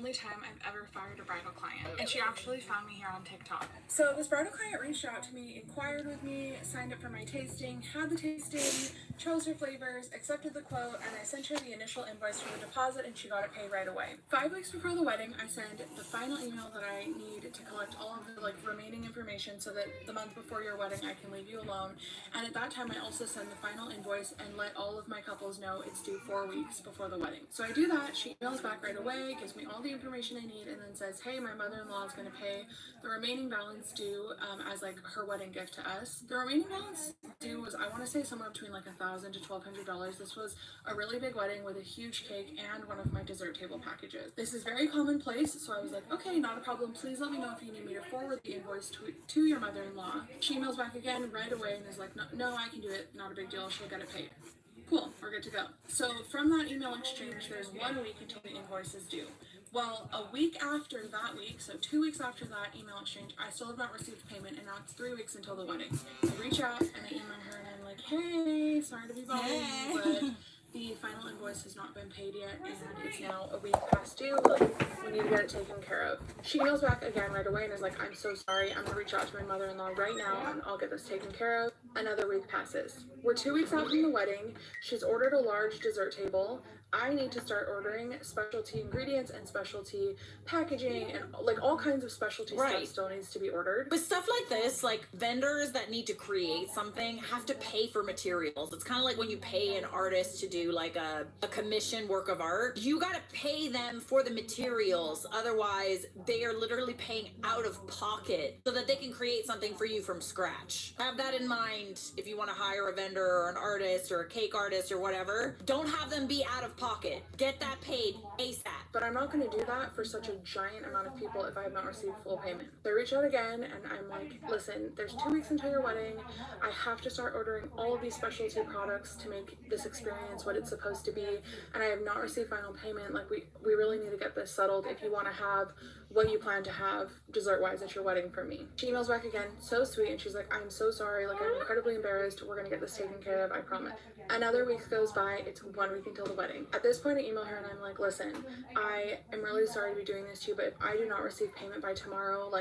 only time I've ever fired a bridal client, and she actually found me here on TikTok. So this bridal client reached out to me, inquired with me, signed up for my tasting, had the tasting, chose her flavors, accepted the quote, and I sent her the initial invoice for the deposit, and she got it paid right away. 5 weeks before the wedding, I send the final email that I need to collect all of the remaining information so that the month before your wedding I can leave you alone. And at that time I also send the final invoice and let all of my couples know it's due 4 weeks before the wedding. So I do that, she emails back right away, gives me all the information I need, and then says, hey, my mother-in-law is going to pay the remaining balance due as her wedding gift to us. The remaining balance due was, I want to say, somewhere between $1,000 to $1,200. This was a really big wedding with a huge cake and one of my dessert table packages. This is very commonplace, so I was like, okay, not a problem. Please let me know if you need me to forward the invoice to your mother-in-law. She emails back again right away and is like, no, I can do it. Not a big deal. She'll get it paid. Cool, we're good to go. So from that email exchange, there's 1 week until the invoice is due. Well, a week after that week, so 2 weeks after that email exchange, I still have not received payment, and now it's 3 weeks until the wedding. I reach out and I email her and I'm like, hey, sorry to be bothering you, but the final invoice has not been paid yet, and it's now a week past due. We need to get it taken care of. She emails back again right away and is like, I'm so sorry. I'm gonna reach out to my mother-in-law right now and I'll get this taken care of. Another week passes. We're 2 weeks out from the wedding. She's ordered a large dessert table. I need to start ordering specialty ingredients and specialty packaging and all kinds of specialty stuff still needs to be ordered. But stuff like this, vendors that need to create something have to pay for materials. It's kind of like when you pay an artist to do a commission work of art. You gotta pay them for the materials. Otherwise, they are literally paying out of pocket so that they can create something for you from scratch. Have that in mind if you want to hire a vendor or an artist or a cake artist or whatever. Don't have them be out of pocket. Get that paid ASAP. But I'm not going to do that for such a giant amount of people if I have not received full payment. They reach out again and I'm like, listen, there's 2 weeks until your wedding. I have to start ordering all of these specialty products to make this experience what it's supposed to be, and I have not received final payment. We really need to get this settled if you want to have what you plan to have dessert-wise at your wedding for me. She emails back again, so sweet, and she's like, I'm so sorry, I'm incredibly embarrassed. We're gonna get this taken care of, I promise. Another week goes by, it's 1 week until the wedding. At this point I email her and I'm like, listen, I am really sorry to be doing this to you, but if I do not receive payment by tomorrow,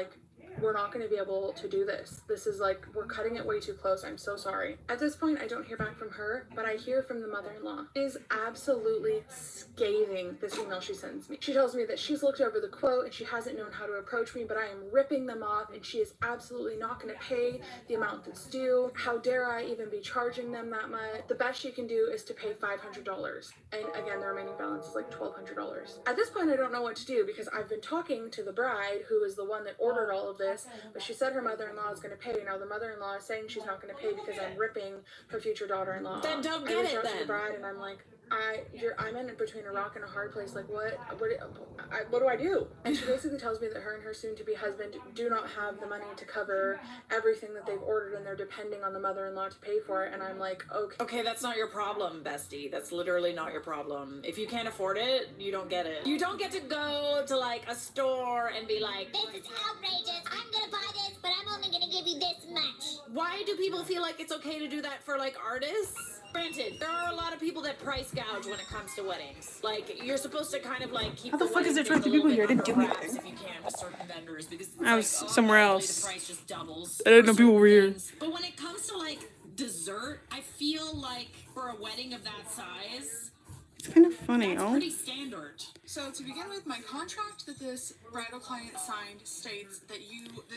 we're not going to be able to do this. This is we're cutting it way too close. I'm so sorry. At this point, I don't hear back from her, but I hear from the mother-in-law. She is absolutely scathing this email she sends me. She tells me that she's looked over the quote and she hasn't known how to approach me, but I am ripping them off and she is absolutely not going to pay the amount that's due. How dare I even be charging them that much? The best she can do is to pay $500. And again, the remaining balance is $1,200. At this point, I don't know what to do because I've been talking to the bride, who is the one that ordered all of this, but she said her mother-in-law is going to pay. Now the mother-in-law is saying she's not going to pay because I'm ripping her future daughter-in-law. Then don't get it then. I reached out to the bride and I'm like, I'm in between a rock and a hard place. What do I do? And she basically tells me that her and her soon-to-be husband do not have the money to cover everything that they've ordered, and they're depending on the mother-in-law to pay for it. And I'm like, okay. Okay, that's not your problem, bestie. That's literally not your problem. If you can't afford it, you don't get it. You don't get to go to a store and be like, this is outrageous. I'm gonna buy this, but I'm only gonna give you this much. Why do people feel like it's okay to do that for artists? Granted, there are a lot of people that price gouge when it comes to weddings. You're supposed to kind of keep How the fuck is there 20 people here? I didn't do anything. If you can with certain vendors, because I was somewhere else. The price just doubles. I didn't know people were here. But when it comes to dessert, I feel for a wedding of that size, it's kind of funny, that's pretty standard. So to begin with, my contract that this bridal client signed states that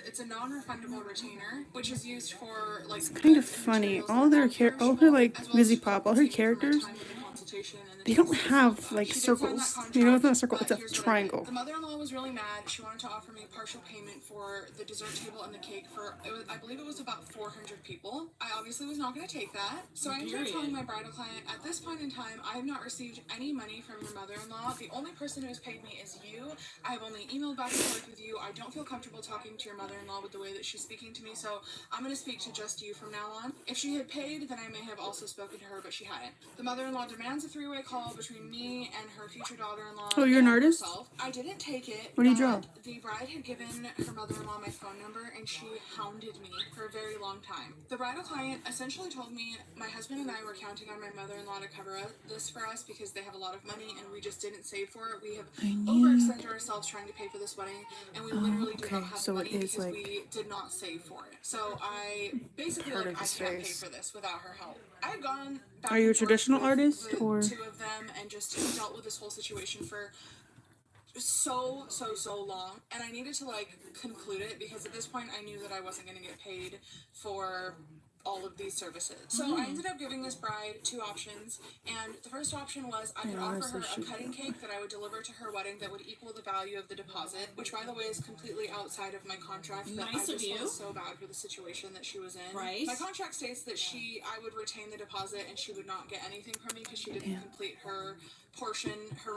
it's a non-refundable retainer, which is used for It's kind of funny. All her Busy Pop, all her characters, they don't have circles. You know, it's not a circle, it's a triangle. The mother-in-law was really mad. She wanted to offer me partial payment for the dessert table and the cake I believe it was about 400 people. I obviously was not going to take that. So I ended up telling my bridal client, at this point in time, I have not received any money from your mother-in-law. The only person who has paid me is you. I have only emailed back and forth with you. I don't feel comfortable talking to your mother-in-law with the way that she's speaking to me, so I'm going to speak to just you from now on. If she had paid, then I may have also spoken to her, but she hadn't. The mother-in-law demands a three-way call between me and her future daughter-in-law. Oh, you're an artist? Herself. I didn't take it. What do you draw? The bride had given her mother-in-law my phone number, and she hounded me for a very long time. The bridal client essentially told me my husband and I were counting on my mother-in-law to cover this for us because they have a lot of money and we just didn't save for it where we have I need- overextended ourselves trying to pay for this wedding, and we literally do okay, not have so the it money is, because like, we did not save for it. So I basically, part like, of I his can't pay face. for this without her help. I had gone back Are you a and forth traditional with artist, the or- two of them and just dealt with this whole situation for so long, and I needed to, like, conclude it because at this point I knew that I wasn't going to get paid for all of these services. So I ended up giving this bride two options, and the first option was I could Yeah, offer honestly, her a should cutting do cake that I would deliver to her wedding that would equal the value of the deposit, which, by the way, is completely outside of my contract. But Nice I of just you. felt so bad for the situation that she was in. Right. My contract states that I would retain the deposit and she would not get anything from me because she didn't complete her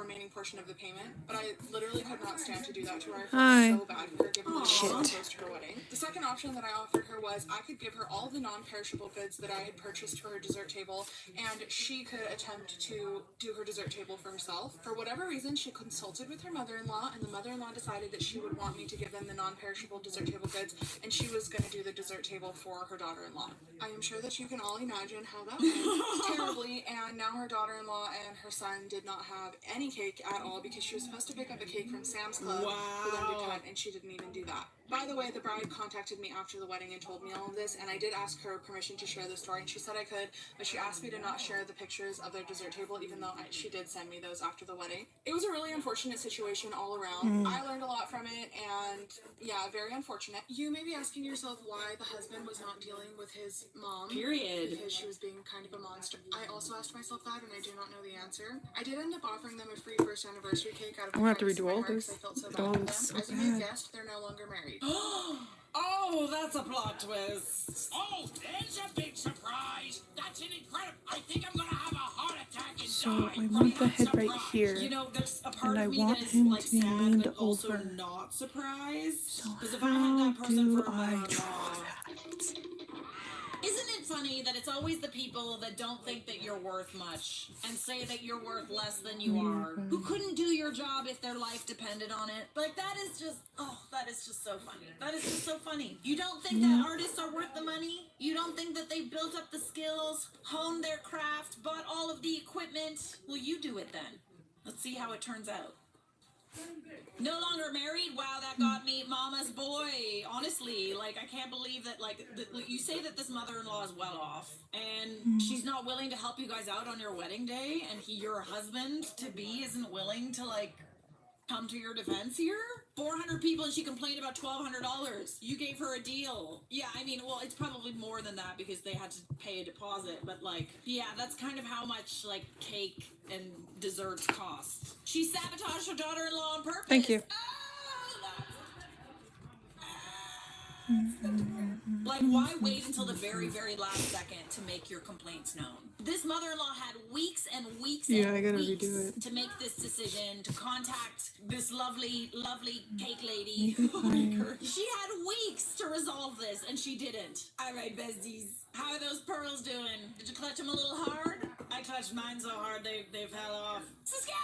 remaining portion of the payment. But I literally could not stand to do that to her. I felt so bad for her given that she was so close to her wedding. The second option that I offered her was I could give her all the non-perishable goods that I had purchased for her dessert table, and she could attempt to do her dessert table for herself. For whatever reason, she consulted with her mother-in-law, and the mother-in-law decided that she would want me to give them the non-perishable dessert table goods, and she was going to do the dessert table for her daughter-in-law. I am sure that you can all imagine how that went terribly, and now her daughter-in-law and her son did not have any cake at all because she was supposed to pick up a cake from Sam's Club for them to cut, and she didn't even do that. By the way, the bride contacted me after the wedding and told me all of this, and I did ask her permission to share the story, and she said I could, but she asked me to not share the pictures of their dessert table, even though she did send me those after the wedding. It was a really unfortunate situation all around. I learned a lot from it, and yeah, very unfortunate. You may be asking yourself why the husband was not dealing with his mom. Period. Because she was being kind of a monster. I also asked myself that, and I do not know the answer. I did end up offering them a free first anniversary cake out of I'm gonna have to kindness of redo my all heart this. 'cause I felt so It bad all for them. looks so As you may have bad. guessed, they're no longer married. Oh, that's a plot twist. Oh, there's a big surprise. That's an incredible. I think I'm gonna have a heart attack and So die I from want the that head right surprise. here. You know, there's a part And I of me want that is him like to be sad, leaned but also over. not surprised. So Because if I had how that person do for a I mother-in-law, draw that? isn't it funny that it's always the people that don't think that you're worth much and say that you're worth less than you are, who couldn't do your job if their life depended on it? Like, that is just, that is just so funny. That is just so funny. You don't think that artists are worth the money? You don't think that they've built up the skills, honed their craft, bought all of the equipment? Well, you do it then. Let's see how it turns out. No longer married? Wow, that got me mama's boy. Honestly, like, I can't believe that, like, you say that this mother-in-law is well off, and she's not willing to help you guys out on your wedding day, and your husband-to-be isn't willing to, like, come to your defense here? 400 people and she complained about $1,200. You gave her a deal. Yeah, I mean, well, it's probably more than that because they had to pay a deposit, but, like, yeah, that's kind of how much, like, cake and desserts cost. She sabotaged her daughter-in-law on purpose. Thank you. Like, why wait until the very, very last second to make your complaints known? This mother-in-law had weeks and weeks Yeah, and I gotta weeks redo it. to make this decision, to contact this lovely, lovely cake lady. Oh my God. She had weeks to resolve this, and she didn't. All right, besties. How are those pearls doing? Did you clutch them a little hard? I clutched mine so hard they fell off. Subscribe!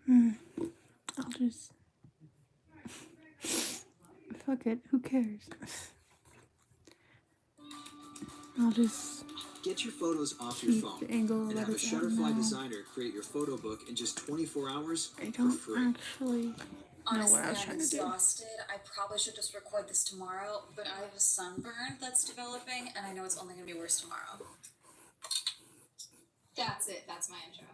I'll just... Fuck it, who cares? I'll just Get your photos off your keep phone the angle and that have a it's at Shutterfly now. designer create your photo book in just 24 hours I for don't free. actually know Honestly, what I was I'm trying to do. exhausted. I probably should just record this tomorrow, but I have a sunburn that's developing, and I know it's only going to be worse tomorrow. That's it. That's my intro.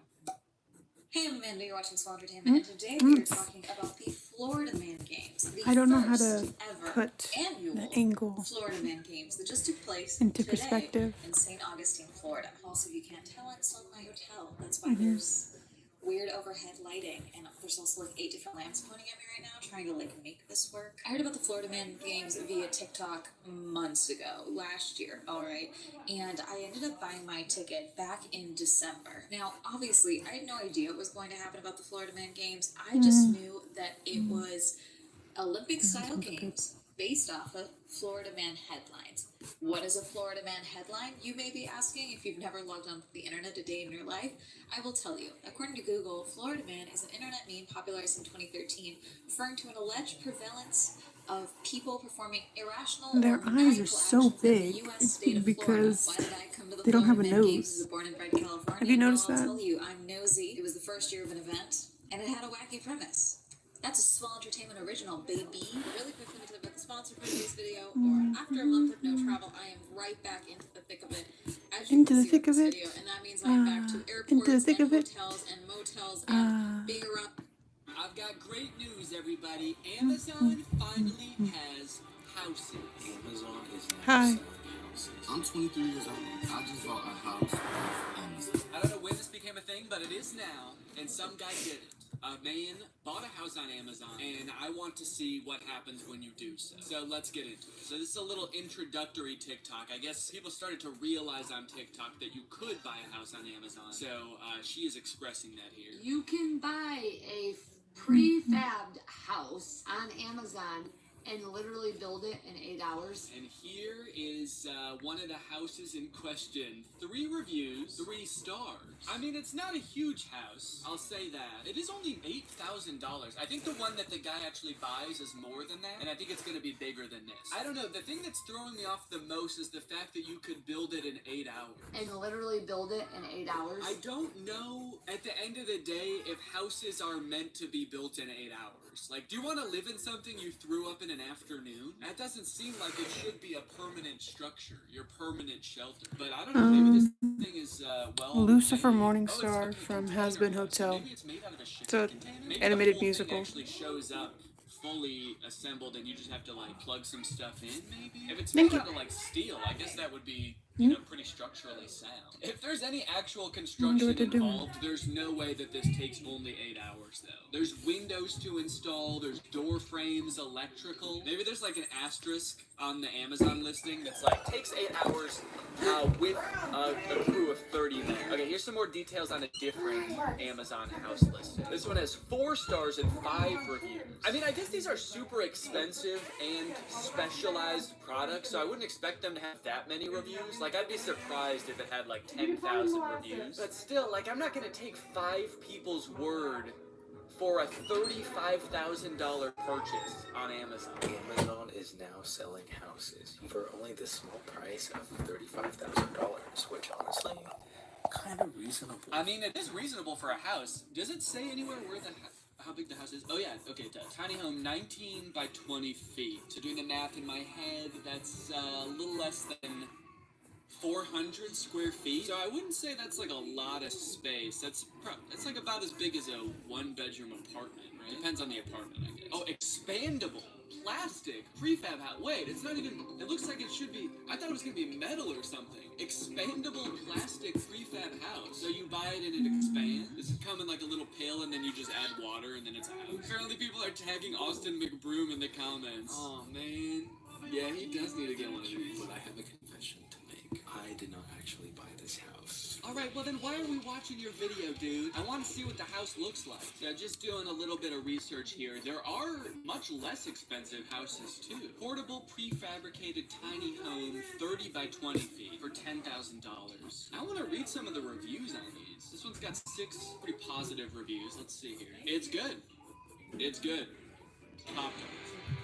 Hey, I'm Amanda. You're watching Swell Entertainment, and today we are talking about the Florida Man Games. The I don't know how to first ever put annual the angle Florida Man Games that just took place into today perspective. in St. Augustine, Florida. Also, if you can't tell, it's on my hotel. That's Mm-hmm. why there's weird overhead lighting, and there's also like 8 different lamps pointing at me right now, trying to like make this work. I heard about the Florida Man Games via TikTok months ago, last year, alright, and I ended up buying my ticket back in December. Now, obviously, I had no idea what was going to happen about the Florida Man Games. I just knew that it was Olympic-style games based off of Florida Man headlines. What is a Florida Man headline, you may be asking if you've never logged onto the internet a day in your life? I will tell you. According to Google, Florida Man is an internet meme popularized in 2013, referring to an alleged prevalence of people performing irrational Their or eyes maniacal are so actions in big the U.S. state of because Florida. Why did I come to the they don't have Florida a Man Games nose. as a born and bred Californian? Have you noticed Well, I'll that? tell you, I'm nosy. It was the first year of an event, and it had a wacky premise. That's a small entertainment original, baby. Really quickly to the sponsor for today's video. Or after a month of no travel, I am right back into the thick of it. As you Into can the see thick with of this it? video, and that means I'm back to Into airports the thick and of it? hotels and motels and being around. I've got great news, everybody. Amazon finally has houses. Amazon is now Hi. selling houses. I'm 23 years old. I just bought a house off Amazon. I don't know when this became a thing, but it is now, and some guy did it. A man bought a house on Amazon, and I want to see what happens when you do so. So let's get into it. So this is a little introductory TikTok. I guess people started to realize on TikTok that you could buy a house on Amazon. So she is expressing that here. You can buy a prefabbed house on Amazon and literally build it in 8 hours. And here is one of the houses in question. 3 reviews, 3 stars. I mean, it's not a huge house, I'll say that. It is only $8,000. I think the one that the guy actually buys is more than that, and I think it's going to be bigger than this. I don't know, the thing that's throwing me off the most is the fact that you could build it in 8 hours. And literally build it in 8 hours. I don't know, at the end of the day, if houses are meant to be built in 8 hours. Like, do you want to live in something you threw up in an afternoon? That doesn't seem like it should be a permanent structure, your permanent shelter. But I don't know, maybe this thing is, Lucifer made. Morningstar It's a from container Hazbin house. Hotel. Maybe it's made out of a shipping It's a container. Maybe animated the whole musical. thing actually shows up fully assembled and you just have to like plug some stuff in, maybe? If it's made out of like steel, I guess that would be, you know, pretty structurally sound. If there's any actual construction involved, there's no way that this takes only 8 hours though. There's windows to install, there's door frames, electrical. Maybe there's like an asterisk on the Amazon listing that's like, takes 8 hours with a crew of 30 men. Okay, here's some more details on a different Amazon house listing. This one has 4 stars and 5 reviews. I mean, I guess these are super expensive and specialized products, so I wouldn't expect them to have that many reviews. Like, I'd be surprised if it had like 10,000 reviews. But still, like, I'm not gonna take 5 people's word for a $35,000 purchase on Amazon. Amazon is now selling houses for only the small price of $35,000, which honestly, kind of reasonable. I mean, it is reasonable for a house. Does it say anywhere where how big the house is? Oh yeah, okay, it does. Tiny home, 19 by 20 feet. So doing the math in my head, that's a little less than 400 square feet. So I wouldn't say that's like a lot of space. That's like about as big as a 1-bedroom apartment, right? Depends on the apartment, I guess. Oh, expandable. Plastic. Prefab house. Wait, it's not even, it looks like it should be, I thought it was going to be metal or something. Expandable plastic prefab house. So you buy it and it expands. Does it come in like a little pail and then you just add water and then it's a house? Apparently people are tagging Austin McBroom in the comments. Oh man. Yeah, he does need to get one of these. But I have a confession to make. I did not actually buy this house. Alright, well then why are we watching your video, dude? I want to see what the house looks like. So just doing a little bit of research here. There are much less expensive houses too. Portable prefabricated tiny home, 30 by 20 feet for $10,000. I want to read some of the reviews on these. This one's got 6 pretty positive reviews. Let's see here. It's good. It's good. Pop-Tarts.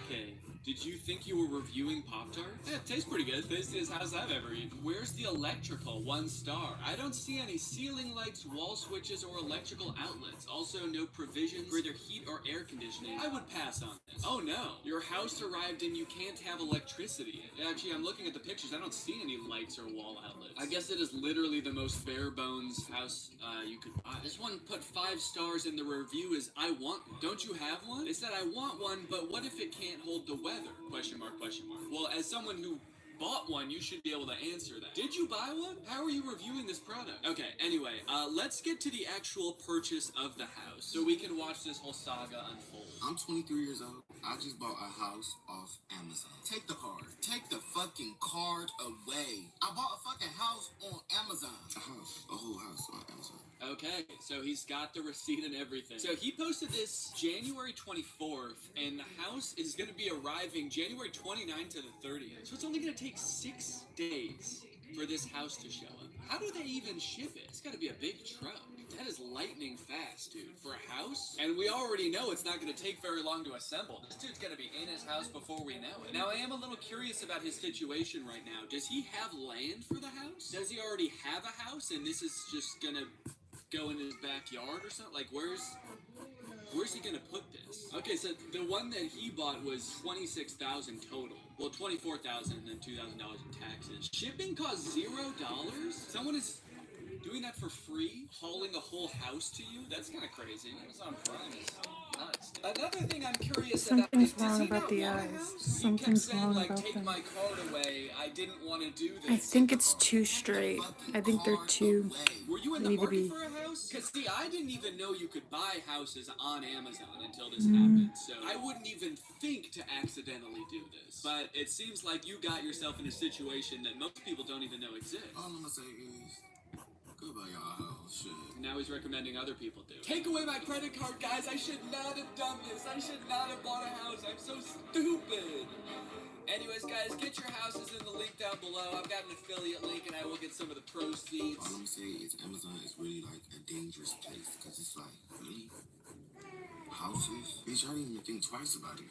Okay. Did you think you were reviewing Pop-Tarts? Yeah, it tastes pretty good. Tastiest house I've ever eaten. Where's the electrical? 1 star. I don't see any ceiling lights, wall switches, or electrical outlets. Also, no provisions for either heat or air conditioning. I would pass on this. Oh no. Your house arrived and you can't have electricity. Actually, I'm looking at the pictures. I don't see any lights or wall outlets. I guess it is literally the most bare bones house you could buy. This one put 5 stars in the review is, I want one. Don't you have one? They said, I want one, but what if it can't hold the weather? Question mark, question mark. Well, as someone who bought one, you should be able to answer that. Did you buy one? How are you reviewing this product? Okay, anyway, let's get to the actual purchase of the house so we can watch this whole saga unfold. I'm 23 years old. I just bought a house off Amazon. Take the card. Take the fucking card away. I bought a fucking house on Amazon. A whole house on Amazon. Okay, so he's got the receipt and everything. So he posted this January 24th, and the house is going to be arriving January 29th to the 30th. So it's only going to take 6 days for this house to show up. How do they even ship it? It's got to be a big truck. That is lightning fast, dude, for a house. And we already know it's not going to take very long to assemble. This dude's going to be in his house before we know it. Now, I am a little curious about his situation right now. Does he have land for the house? Does he already have a house, and this is just going to go in his backyard or something? Like, where's he gonna put this? Okay, so the one that he bought was $26,000 total. Well, $24,000 and then $2,000 in taxes. Shipping costs $0. Someone is doing that for free, hauling a whole house to you. That's kind of crazy. Amazon Prime is nuts. Another thing I'm curious about is, does he not want a house? Something's wrong Like, about take them. my card away. I didn't want to do this. I think it's too straight. I think they're too. Were you in They the need to market be. for a house? Because, see, I didn't even know you could buy houses on Amazon until this happened. So I wouldn't even think to accidentally do this. But it seems like you got yourself in a situation that most people don't even know exists. All I'm gonna say is, go buy y'all a house, shit. Now he's recommending other people do. Take away my credit card, guys. I should not have done this. I should not have bought a house. I'm so stupid. Anyways, guys, get your houses in the link down below. I've got an affiliate link, and I will get some of the proceeds. All I'm gonna say is Amazon is really like a dangerous place because it's like, really? Houses? Bitch, I didn't even think twice about it.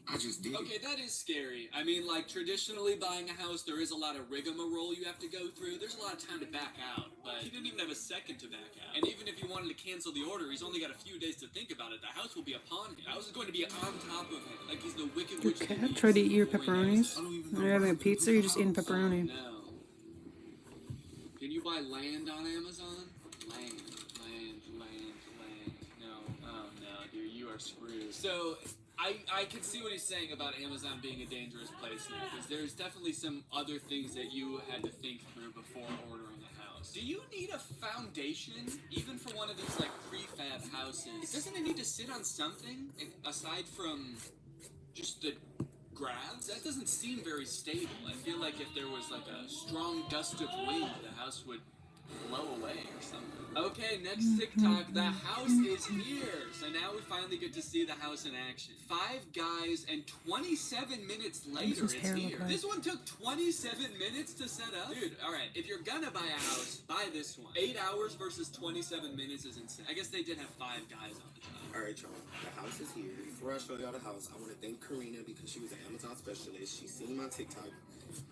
I just did. Okay, that is scary. I mean, like, traditionally buying a house, there is a lot of rigmarole you have to go through. There's a lot of time to back out, but he didn't even have a second to back out. And even if he wanted to cancel the order, he's only got a few days to think about it. The house will be upon him. The house is going to be on top of him, like he's the wicked Your witch of the cat east. tried to eat your pepperonis. Are you having a pizza or you're just eating pepperoni? No. Can you buy land on Amazon? Land. No. Oh, no, dude, you are screwed. So, I can see what he's saying about Amazon being a dangerous place now, because there's definitely some other things that you had to think through before ordering a house. Do you need a foundation, even for one of these, like, prefab houses? Doesn't it need to sit on something, aside from just the grass? That doesn't seem very stable. I feel like if there was, like, a strong gust of wind, the house would blow away or something. Okay, next TikTok. The house is here. So now we finally get to see the house in action. 5 guys and 27 minutes later, it's here. This one took 27 minutes to set up? Dude, alright, if you're gonna buy a house, buy this one. 8 hours versus 27 minutes is insane. I guess they did have 5 guys on the job. Alright, y'all. The house is here. Before I show y'all the house, I want to thank Karina because she was an Amazon specialist. She seen my TikTok.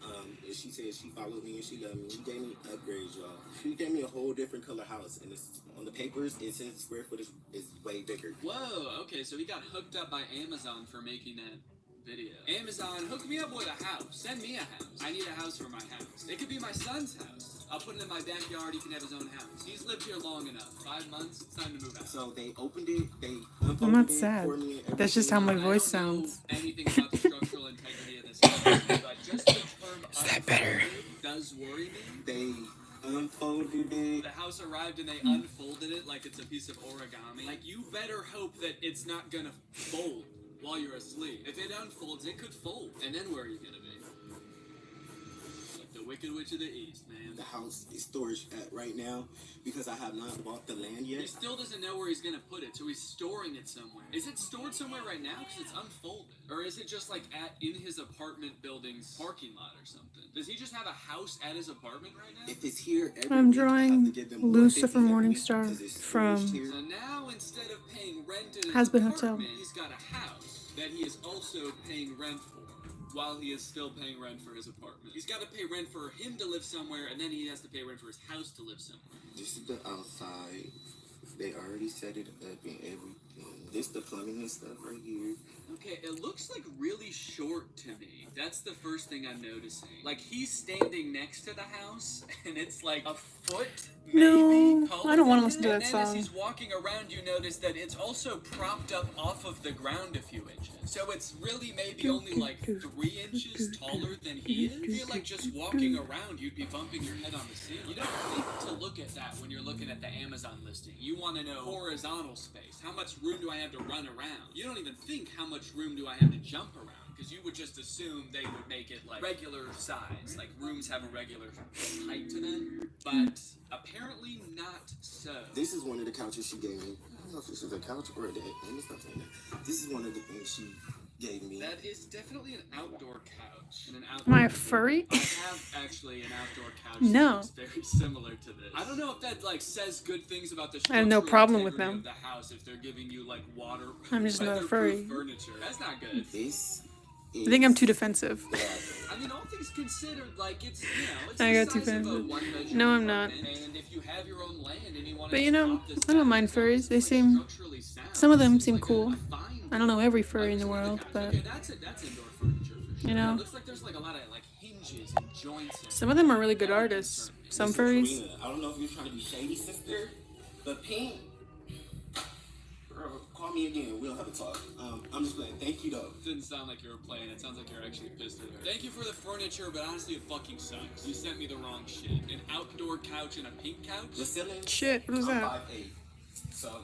And she said she followed me and she loved me. She gave me upgrades, y'all. She gave me a whole different color house. And it's, on the papers, it says the square footage is way bigger. Whoa, okay, so he got hooked up by Amazon for making that video. Amazon, hook me up with a house. Send me a house. I need a house for my house. It could be my son's house. I'll put it in my backyard. He can have his own house. He's lived here long enough. 5 months. It's time to move out. So they opened it. They unfolded I'm not it sad. for me and That's just how my I don't voice know sounds. anything about the structural integrity of this house, but just the term Is that better? does worry me. They unfolded it. The house arrived and they unfolded it like it's a piece of origami. Like, you better hope that it's not gonna fold while you're asleep. If it unfolds, it could fold. And then where are you gonna be? Like the Wicked Witch of the East, man. The house is storage at right now because I have not bought the land He yet. still doesn't know where he's gonna put it, so he's storing it somewhere. Is it stored somewhere right now? Because it's unfolded. Or is it just like in his apartment building's parking lot or something? Does he just have a house at his apartment right now? If it's here, every I'm week, I have drawing to give them Lucifer $150 every week Morningstar because it's from storage here. So now, instead of paying rent in his Hazbin apartment, Hotel. he's got a house that he is also paying rent for, while he is still paying rent for his apartment. He's got to pay rent for him to live somewhere, and then he has to pay rent for his house to live somewhere. This is the outside. They already set it up and everything. This the plumbing and stuff right here. Okay, it looks like really short to me. That's the first thing I'm noticing. Like, he's standing next to the house, and it's like a foot No, I don't want to listen to And that then as song. he's walking around, you notice that it's also propped up off of the ground a few inches. So it's really maybe only like 3 inches taller than he is. I feel like just walking around, you'd be bumping your head on the ceiling. You don't think to look at that when you're looking at the Amazon listing. You want to know horizontal space. How much room do I have to run around? You don't even think how much room do I have to jump around. Because you would just assume they would make it like regular size. Like rooms have a regular height to them. But apparently not so. This is one of the couches she gave me. I don't know if this is a couch or a bed. Let me stop saying that. This is one of the things she gave me. That is definitely an outdoor couch. And an outdoor Am I a furry? I have actually an outdoor couch No. that's very similar to this. I don't know if that like says good things about the I have no problem with integrity them. of the house if they're giving you like water. I'm just not a weatherproof furry. Furniture. That's not good. This I think I'm too defensive. I mean, all things considered, like it's it's I the got too size of a defensive. one-bedroom No, I'm not. apartment, and if you have your own land and you want But to you know, top this I don't down, mind it's not furries. They like seem, structurally sound. some of them Seems seem like a cool. fine I don't know every furry in the world, but Okay, that's indoor furniture for sure. you know. It looks like there's like a lot of like hinges and joints. And Some of them are really good artists. Some furries. Karina, I don't know if you're trying to be shady, sister, but Pink, girl, call me again. We'll have a talk. I'm just playing. Thank you, though. Didn't sound like you were playing. It sounds like you're actually pissed at her. Thank you for the furniture, but honestly, it fucking sucks. You sent me the wrong shit. An outdoor couch and a pink couch? The ceilings. Shit, what is I'm that? 5'8", so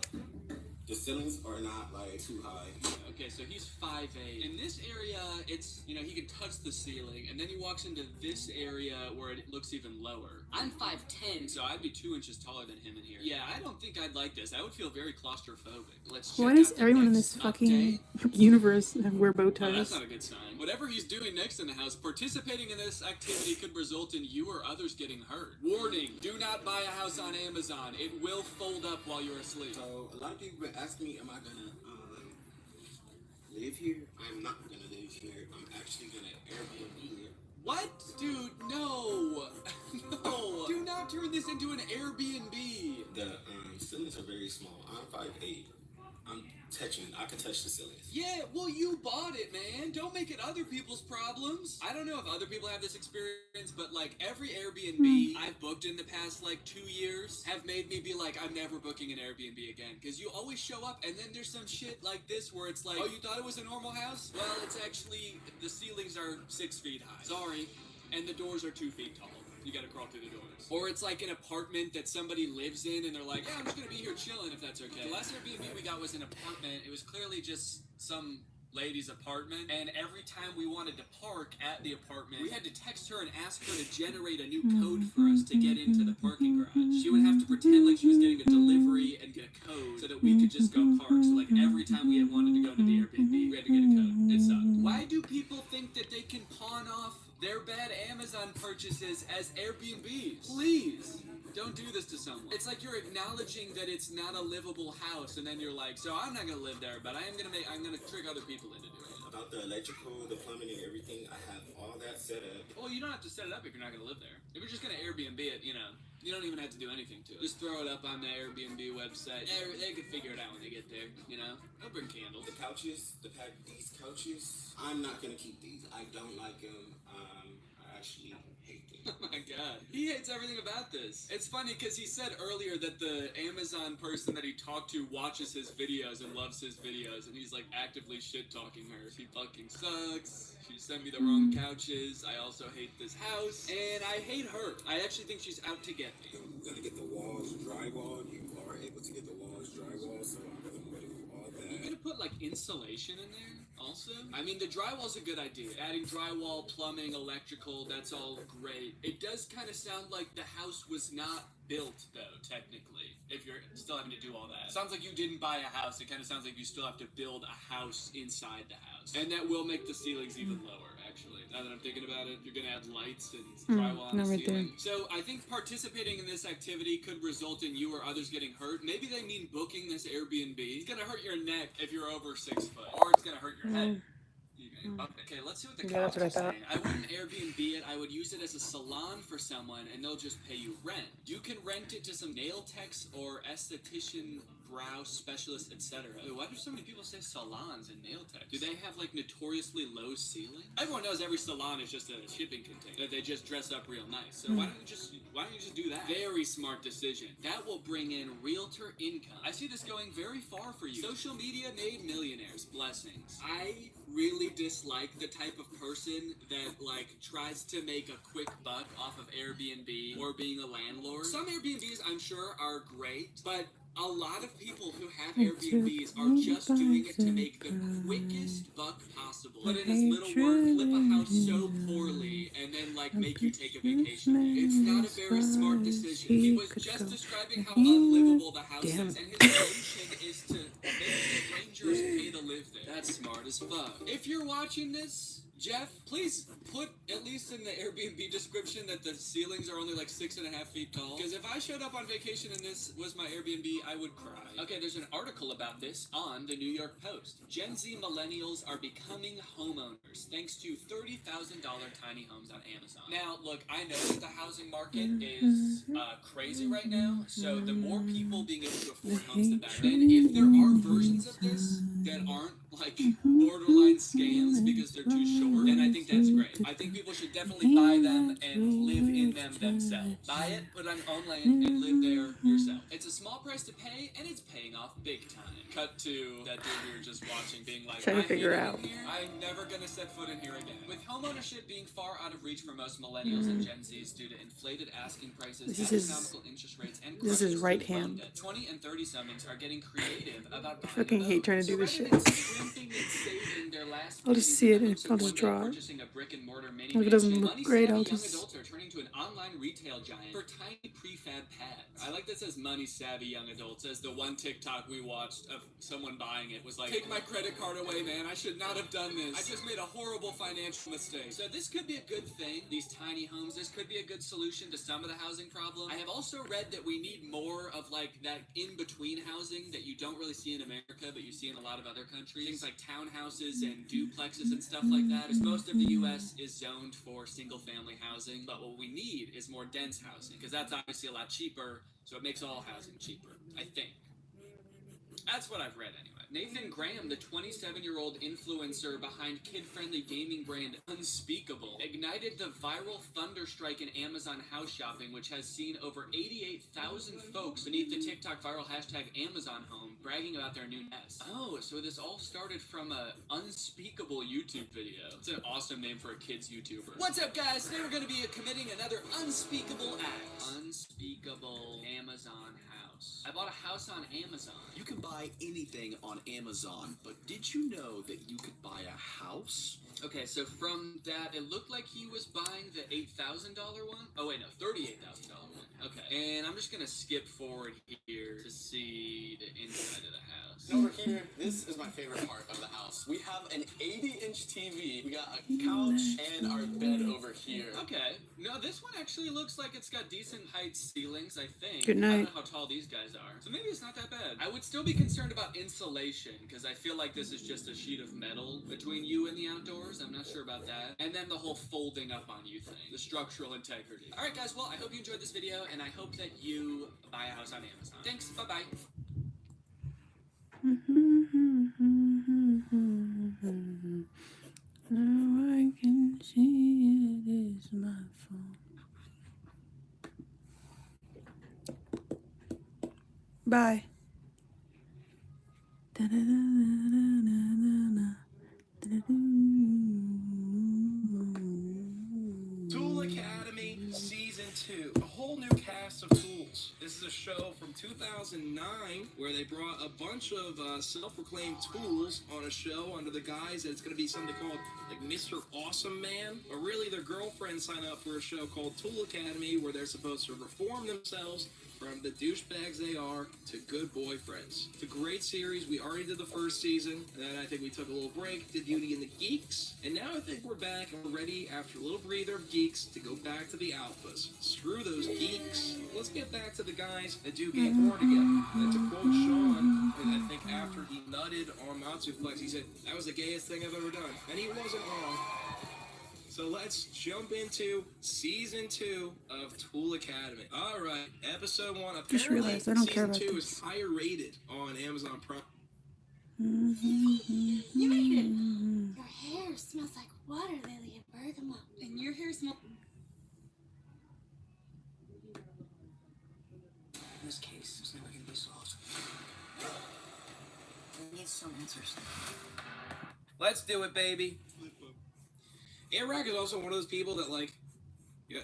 the ceilings are not like too high. Okay, so he's 5'8". In this area, it's, you know, he can touch the ceiling, and then he walks into this area where it looks even lower. I'm 5'10", so I'd be 2 inches taller than him in here. Yeah, I don't think I'd like this. I would feel very claustrophobic. Let's check Why does out the everyone in next this fucking update. universe wear bow Oh, that's ties? not a good sign. Whatever he's doing next in the house, participating in this activity could result in you or others getting hurt. Warning, do not buy a house on Amazon. It will fold up while you're asleep. So a lot of people been asking me, am I gonna live here? I'm not gonna live here. I'm actually gonna Airbnb here. What? Dude, no. No. Do not turn this into an Airbnb. The ceilings are very small. I'm 5'8". I can touch the ceilings. Yeah, well, you bought it, man. Don't make it other people's problems. I don't know if other people have this experience, but like every Airbnb I've booked in the past like 2 years have made me be like, I'm never booking an Airbnb again. Because you always show up and then there's some shit like this where it's like, oh, you thought it was a normal house? Well, it's actually, the ceilings are 6 feet high. Sorry. And the doors are 2 feet tall. You gotta crawl through the doors. Or it's like an apartment that somebody lives in and they're like, yeah, I'm just gonna be here chilling if that's okay. The last Airbnb we got was an apartment. It was clearly just some lady's apartment. And every time we wanted to park at the apartment, we had to text her and ask her to generate a new code for us to get into the parking garage. She would have to pretend like she was getting a delivery and get a code so that we could just go park. So like every time we had wanted to go to the Airbnb, we had to get a code. It sucked. Why do people think that they can pawn off their bad Amazon purchases as Airbnbs? Please, don't do this to someone. It's like you're acknowledging that it's not a livable house, and then you're like, so I'm not gonna live there, but I'm gonna trick other people into doing it. About the electrical, the plumbing, and everything, I have all that set up. Well, you don't have to set it up if you're not gonna live there. If you're just gonna Airbnb it, you know, you don't even have to do anything to it. Just throw it up on the Airbnb website. They can figure it out when they get there, you know? They'll bring candles. The couches, these couches, I'm not gonna keep these. I don't like them. I actually hate them. Oh my god. He hates everything about this. It's funny because he said earlier that the Amazon person that he talked to watches his videos and loves his videos, and he's like actively shit-talking her. She fucking sucks. She sent me the wrong couches. I also hate this house. And I hate her. I actually think she's out to get me. I'm gonna get the walls drywall. You are able to get the walls drywall, so I'm gonna do all that. You gonna put like insulation in there also? I mean, the drywall's a good idea. Adding drywall, plumbing, electrical, that's all great. It does kind of sound like the house was not built, though, technically, if you're still having to do all that. Sounds like you didn't buy a house. It kind of sounds like you still have to build a house inside the house. And that will make the ceilings even lower, actually. Now that I'm thinking about it, you're going to add lights and drywall on the ceiling. So I think participating in this activity could result in you or others getting hurt. Maybe they mean booking this Airbnb. It's going to hurt your neck if you're over 6 foot, or it's going to hurt your head. Okay, let's see what the cops are saying. I wouldn't Airbnb it. I would use it as a salon for someone, and they'll just pay you rent. You can rent it to some nail techs or esthetician brow specialists, etc. Why do so many people say salons and nail techs? Do they have like notoriously low ceilings? Everyone knows every salon is just a shipping container that they just dress up real nice. So why don't you just do that? Very smart decision. That will bring in realtor income. I see this going very far for you. Social media made millionaires. Blessings. I really dislike the type of person that like tries to make a quick buck off of Airbnb or being a landlord. Some Airbnbs I'm sure are great, but a lot of people who have Airbnbs are just doing it to make the quickest buck possible. Put in as little work, flip a house so poorly, and then like make you take a vacation. It's not a very smart decision. He was just describing how unlivable the house is, and his solution is to make the rangers pay to live there. That's smart as fuck. If you're watching this, Jeff, please put at least in the Airbnb description that the ceilings are only like 6.5 feet tall. Because if I showed up on vacation and this was my Airbnb, I would cry. Okay, there's an article about this on the New York Post. Gen Z millennials are becoming homeowners thanks to $30,000 tiny homes on Amazon. Now, look, I know that the housing market is crazy right now, so the more people being able to afford homes, the better. And if there are versions of this that aren't like borderline scams because they're too short, then I think that's great. I think people should definitely buy them and live in them themselves. Buy it, put it on your own land, and live there yourself. It's a small price to pay, and it's paying off big time. Cut to that dude we were just watching being like, trying to figure out. I'm never gonna set foot in here again. With homeownership being far out of reach for most millennials and Gen Zs due to inflated asking prices, astronomical interest rates, and this is right hand. 20 and 30-somethings are getting creative about buying Fucking hate trying to do this shit. I'll just see it and I'll just draw it. If it doesn't look great, I'll just... Young adults are turning to an online retail giant for tiny prefab pads. I like that says money savvy young adults, as the one TikTok we watched of someone buying it was like, take my credit card away, man. I should not have done this. I just made a horrible financial mistake. So this could be a good thing. These tiny homes, this could be a good solution to some of the housing problem. I have also read that we need more of like that in-between housing that you don't really see in America, but you see in a lot of other countries. Things like townhouses and duplexes and stuff like that, as most of the U.S. is zoned for single-family housing. But what we need is more dense housing, because that's obviously a lot cheaper, so it makes all housing cheaper, I think. That's what I've read anyway. Nathan Graham, the 27-year-old influencer behind kid-friendly gaming brand Unspeakable, ignited the viral thunderstrike in Amazon house shopping, which has seen over 88,000 folks beneath the TikTok viral hashtag Amazon Home bragging about their new nest. Oh, so this all started from a Unspeakable YouTube video. It's an awesome name for a kid's YouTuber. What's up, guys? Today we're going to be committing another unspeakable act. Unspeakable Amazon house. I bought a house on Amazon. You can buy anything on Amazon, but did you know that you could buy a house? Okay, so from that, it looked like he was buying the $8,000 one. Oh, wait, no, $38,000 one. Okay, and I'm just going to skip forward here to see the inside of the house. And over here, this is my favorite part of the house. We have an 80-inch TV. We got a couch and our bed over here. Okay, no, this one actually looks like it's got decent height ceilings, I think. Good night. I don't know how tall these guys are, so maybe it's not that bad. I would still be concerned about insulation, because I feel like this is just a sheet of metal between you and the outdoors. I'm not sure about that. And then the whole folding up on you thing, the structural integrity. All right, guys, well, I hope you enjoyed this video, and I hope that you buy a house on Amazon. Thanks, bye-bye. Now I can see it is my fault. Bye. Tool Academy Season 2. A whole new cast of tools. This is a show from 2009 where they brought a bunch of self-proclaimed tools on a show under the guise that it's going to be something called like Mr. Awesome Man. But really their girlfriends sign up for a show called Tool Academy where they're supposed to reform themselves from the douchebags they are to good boyfriends. It's a great series. We already did the first season, and then I think we took a little break, did Beauty and the Geeks, and now I think we're back and we're ready, after a little breather of geeks, to go back to the alphas. Screw those geeks. Let's get back to the guys that do get born again. And to quote Sean, and I think after he nutted on Matsuplex, he said, that was the gayest thing I've ever done. And he wasn't wrong. So let's jump into season 2 of Tool Academy. All right, episode 1. Apparently, Just realized I don't care season about 2 this. is higher rated on Amazon Prime. You made it. Your hair smells like water lily and bergamot. And your hair smells. In this case, it's never gonna be solved. I need some answers. Let's do it, baby. Eric is also one of those people that, like, you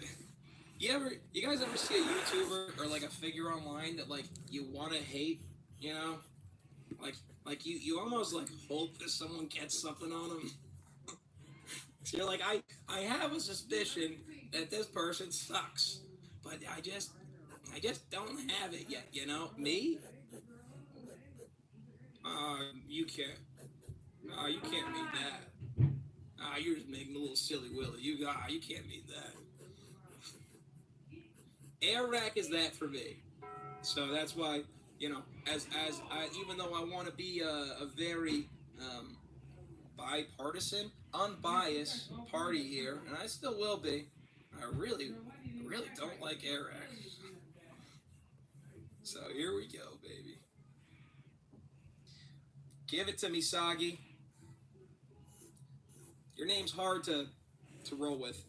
guys ever see a YouTuber or like a figure online that like you want to hate, you know, like you almost like hope that someone gets something on them. So you're like, I have a suspicion that this person sucks, but I just don't have it yet, you know? Me? You can't. You can't mean that. You're just making a little silly willy. You can't mean that. Eric is that for me. So that's why, you know, as I, even though I want to be a very bipartisan, unbiased party here, and I still will be, I really don't like Eric. So here we go, baby. Give it to me, Soggy. Your name's hard to roll with.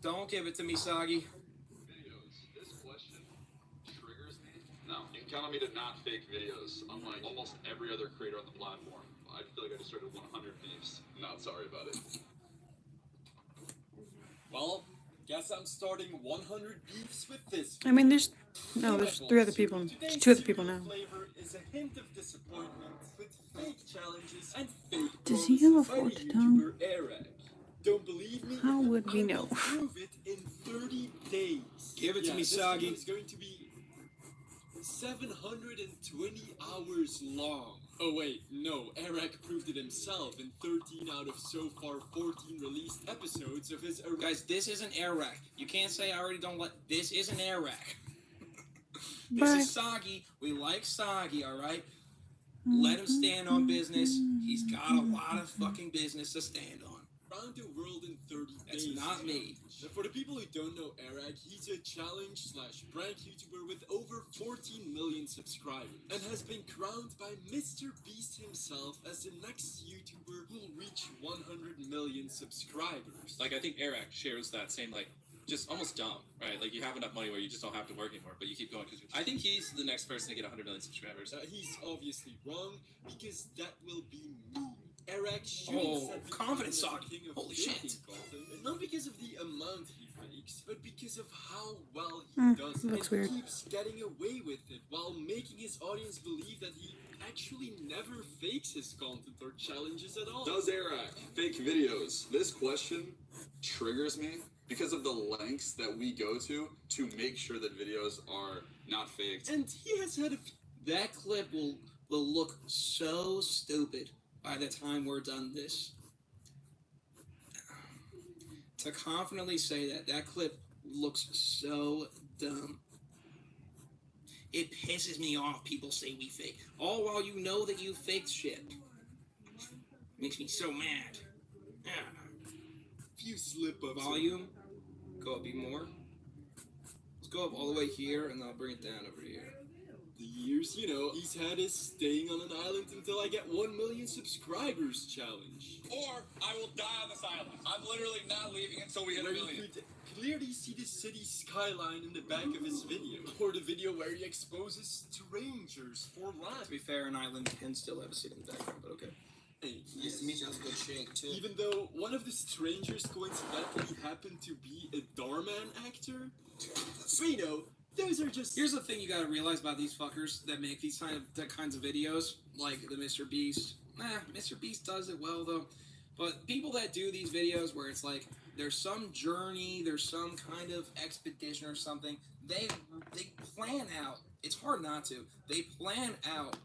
Don't give it to me, Soggy. This question triggers me. No, you can count on me to not fake videos, unlike almost every other creator on the platform. I feel like I just started 100 beefs. Not sorry about it. Well, guess I'm starting 100 beefs with this. I mean, there's 3 other people. There's 2 other people now. Flavor is a hint of disappointment with fake challenges and fake Does he have a promises by fourth tongue? YouTuber Eric. Don't believe me? How would we know? I will prove it in 30 days. Give it to me, this Soggy. video is going to be 720 hours long. Oh wait, no, Eric proved it himself in 13 out of so far 14 released episodes of his... Guys, this isn't Eric. You can't say I already don't like... This isn't Eric. This But is Soggy. We like Soggy, alright? Let him stand on business. He's got a lot of fucking business to stand on. Around the world in 30 days. That's not me. Now, for the people who don't know Eric, he's a challenge/prank YouTuber with over 14 million subscribers and has been crowned by Mr. Beast himself as the next YouTuber who'll reach 100 million subscribers. Like, I think Eric shares that same, like, just almost dumb, right? Like, you have enough money where you just don't have to work anymore, but you keep going. I think he's the next person to get 100 million subscribers. He's obviously wrong, because that will be me. Eric shoots at the confident king of Soggy. the king of Holy faking shit. content, not because of the amount he fakes, but because of how well he does it. Looks And weird. he keeps getting away with it while making his audience believe that he actually never fakes his content or challenges at all. Does Eric fake videos? This question triggers me because of the lengths that we go to make sure that videos are not faked. And he has had a That clip will look so stupid by the time we're done this. To confidently say that clip looks so dumb. It pisses me off people say we fake. All while you know that you faked shit. Makes me so mad. Yeah. few slip-ups. Volume. Go up even more. Let's go up all the way here and then I'll bring it down over here. The years, you know, he's had his staying on an island until I get 1 million subscribers challenge. Or I will die on this island. I'm literally not leaving until we hit a Where you million. could clearly see the city skyline in the back of his video. Or the video where he exposes strangers for To laughs. be fair, an island can still have a city in the background, but okay. Hey, Nice to meet you. That was a good shake, too. even though one of the strangers coincidentally happened to be a Darman actor. But you know, those are just... Here's the thing you gotta realize about these fuckers that make these kinds of videos, like the Mr. Beast. Mr. Beast does it well though. But people that do these videos where it's like there's some journey, there's some kind of expedition or something, they plan out. It's hard not to. They plan out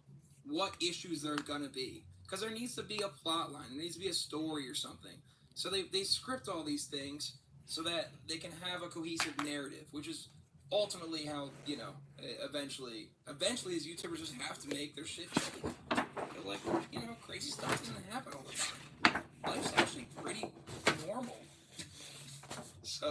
what issues there are gonna be. Because there needs to be a plot line, there needs to be a story or something. So they script all these things so that they can have a cohesive narrative, which is ultimately how, you know, eventually these YouTubers just have to make their shit shitty. But like, you know, crazy stuff doesn't happen all the time. Life's actually pretty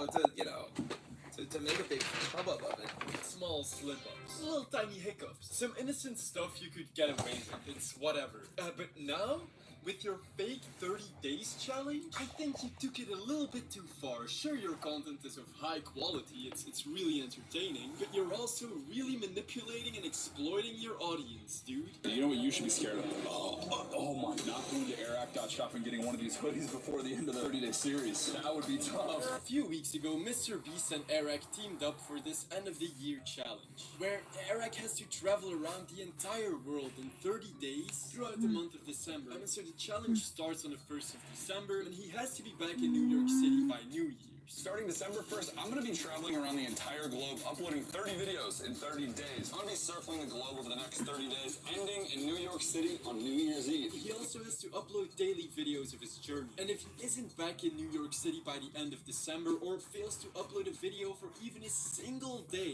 So to make a big hubbub of it. Small slip-ups, little tiny hiccups, some innocent stuff you could get away with. It's whatever. But now, with your fake 30 days challenge, I think you took it a little bit too far. Sure, your content is of high quality, it's really entertaining, but you're also really manipulating and exploiting your audience, dude. You know what you should be scared of? Oh my, not going to Airac.shop and getting one of these hoodies before the end of the 30-day series. That would be tough. A few weeks ago, Mr. Beast and Airac teamed up for this end-of-the-year challenge, where Airac has to travel around the entire world in 30 days throughout the month of December. And so the challenge starts on the 1st of December, and he has to be back in New York City by New Year's. Starting December 1st, I'm going to be traveling around the entire globe, uploading 30 videos in 30 days. I'm going to be circling the globe over the next 30 days, ending in New York City on New Year's Eve. He also has to upload daily videos of his journey. And if he isn't back in New York City by the end of December, or fails to upload a video for even a single day,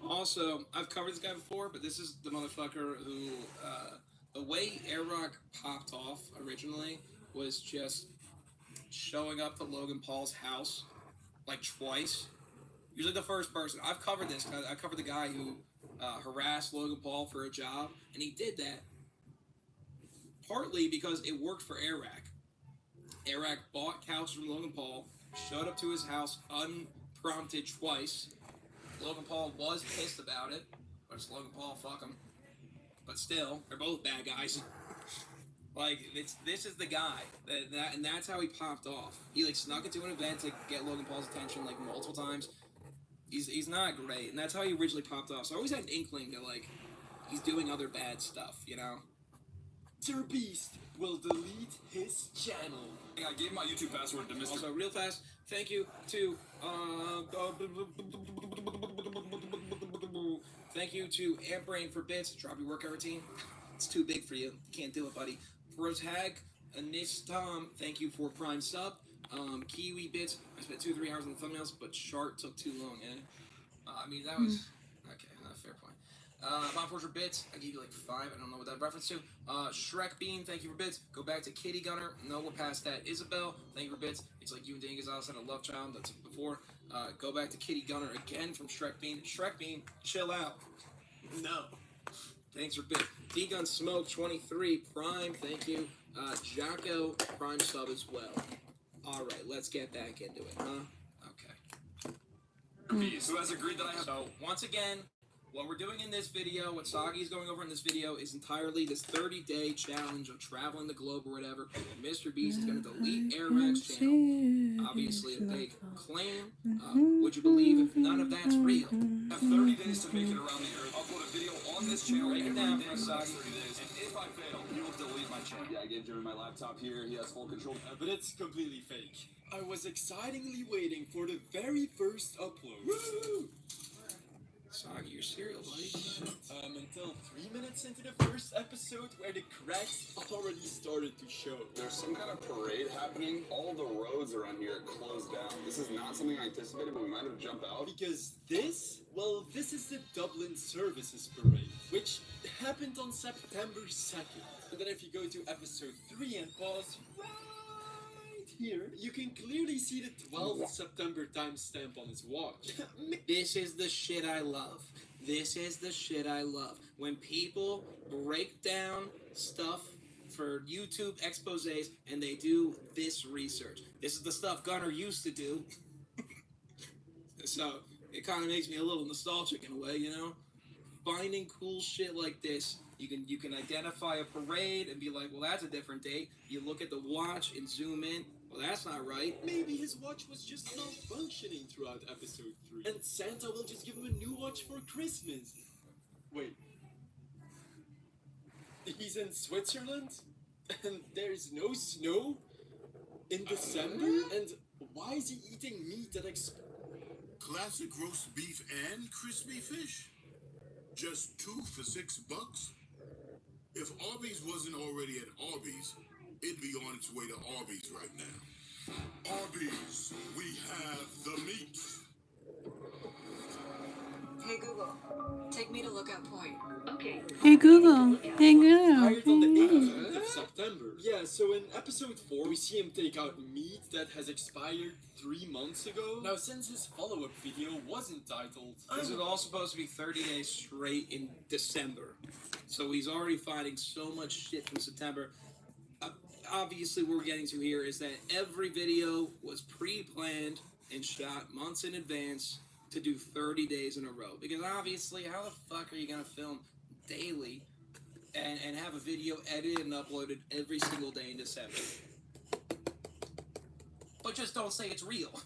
Also, I've covered this guy before, but this is the motherfucker who, the way Airac popped off originally was just showing up to Logan Paul's house like twice. Usually the first person. I've covered this. I covered the guy who harassed Logan Paul for a job, and he did that partly because it worked for Airac. Airac bought couches from Logan Paul, showed up to his house unprompted twice. Logan Paul was pissed about it, but it's Logan Paul, fuck him. But still, they're both bad guys. Like, this is the guy, and that's how he popped off. He, like, snuck into an event to get Logan Paul's attention, like, multiple times. He's not great, and that's how he originally popped off. So I always had an inkling that, like, he's doing other bad stuff, you know? Mr. Beast will delete his channel. I gave my YouTube password to Mr. Also, real fast, thank you to, thank you to AmpBrain for bits. Drop your workout routine. It's too big for you. Can't do it, buddy. Protag, Anistam, thank you for Prime sub. Kiwi Bits, I spent 2-3 hours on the thumbnails, but Chart took too long, eh? I mean, that was... Okay, fair point. Bob Forger Bits, I gave you like 5, I don't know what that reference to. Shrek Bean, thank you for bits. Go back to Kitty Gunner, no, we're past that. Isabel, thank you for bits. It's like you and Dan Gonzalez had a love child, that's before. Go back to Kitty Gunner again from Shrek Bean. Shrek Bean, chill out. No. Thanks for bit. D-Gun Smoke 23 Prime, thank you. Jocko Prime sub as well. Alright, let's get back into it, huh? Okay. Who has agreed that I have... So, once again, what we're doing in this video, what Sagi's going over in this video, is entirely this 30-day challenge of traveling the globe or whatever. And Mr. Beast is going to delete Airac's channel. Obviously a big claim. Would you believe if none of that's real? I have 30 days to make it around the earth. Upload a video on this channel. Break it down for us, Sagi. 30 days. And if I fail, he will delete my channel. Yeah, I gave Jeremy my laptop here. He has full control. But it's completely fake. I was excitingly waiting for the very first upload. Woo! Sagi, you're serial, buddy. Until 3 minutes into the first episode where the cracks already started to show. There's some kind of parade happening. All the roads around here are closed down. This is not something I anticipated, but we might have jumped out. Because this is the Dublin Services Parade, which happened on September 2nd. And then if you go to episode 3 and pause right here, you can clearly see the 12th September timestamp on his watch. This is the shit I love. This is the shit I love. When people break down stuff for YouTube exposés and they do this research. This is the stuff Gunner used to do. So it kind of makes me a little nostalgic in a way, you know? Finding cool shit like this. You can identify a parade and be like, well, that's a different date. You look at the watch and zoom in. Well, that's not right. Maybe his watch was just malfunctioning throughout episode 3. And Santa will just give him a new watch for Christmas. Wait. He's in Switzerland? And there's no snow? In December? And why is he eating meat that Classic roast beef and crispy fish? Just 2 for $6? If Arby's wasn't already at Arby's, it'd be on its way to Arby's right now. Arby's, we have the meat. Hey Google, take me to Lookout Point. Okay. Hey Google. Hey Hired on the Google. 18th of September. Yeah, so in episode 4, we see him take out meat that has expired 3 months ago. Now, since his follow-up video was entitled... This is all supposed to be 30 days straight in December. So he's already fighting so much shit from September. Obviously, what we're getting to here is that every video was pre-planned and shot months in advance to do 30 days in a row. Because obviously, how the fuck are you going to film daily and have a video edited and uploaded every single day in December? But just don't say it's real.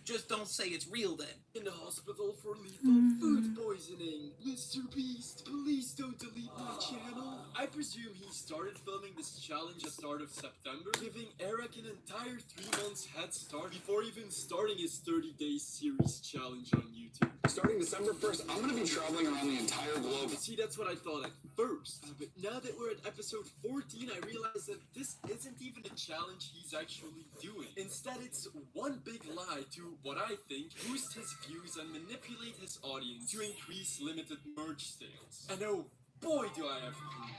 Just don't say it's real then. In the hospital for lethal food poisoning. Mr. Beast, please don't delete my channel. I presume he started filming this challenge at the start of September, giving Eric an entire 3 months head start before even starting his 30-day series challenge on YouTube. Starting December 1st, I'm gonna be traveling around the entire globe. See, that's what I thought at first. But now that we're at episode 14, I realize that this isn't even a challenge he's actually doing. Instead, it's one big lie to, what I think, boost his views and manipulate his audience to increase limited merch sales. And oh boy do I have proof.